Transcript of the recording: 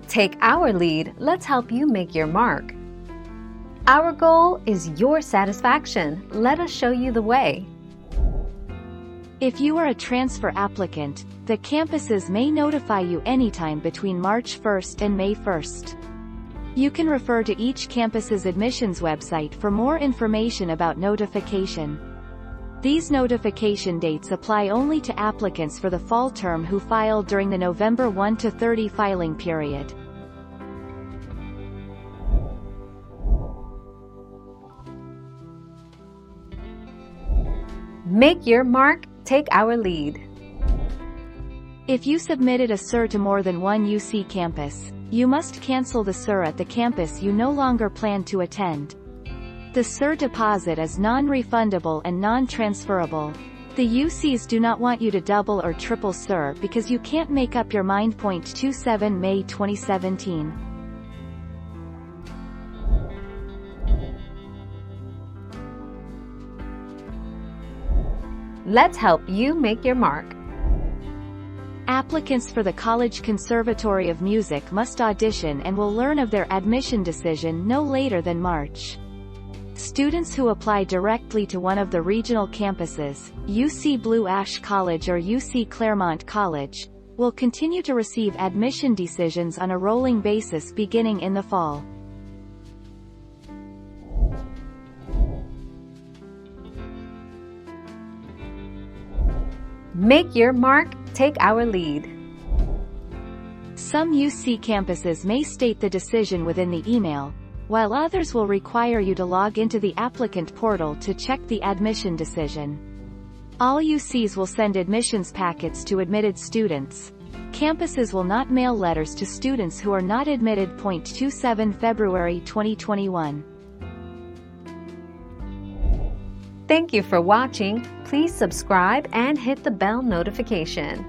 Take our lead, let's help you make your mark. Our goal is your satisfaction. Let us show you the way. If you are a transfer applicant, the campuses may notify you anytime between March 1st and May 1st. You can refer to each campus's admissions website for more information about notification. These notification dates apply only to applicants for the fall term who filed during the November 1 to 30 filing period. Make your mark, take our lead. If you submitted a SIR to more than one UC campus, you must cancel the SIR at the campus you no longer plan to attend. The SIR deposit is non-refundable and non-transferable. The UCs do not want you to double or triple SIR because you can't make up your mind. 27 May 2017. Let's help you make your mark. Applicants for the College Conservatory of Music must audition and will learn of their admission decision no later than March. Students who apply directly to one of the regional campuses, UC Blue Ash College or UC Claremont College, will continue to receive admission decisions on a rolling basis beginning in the fall. Make your mark, take our lead. Some UC campuses may state the decision within the email, while others will require you to log into the applicant portal to check the admission decision. All UCs will send admissions packets to admitted students. Campuses will not mail letters to students who are not admitted. 27 February 2021. Thank you for watching. Please subscribe and hit the bell notification.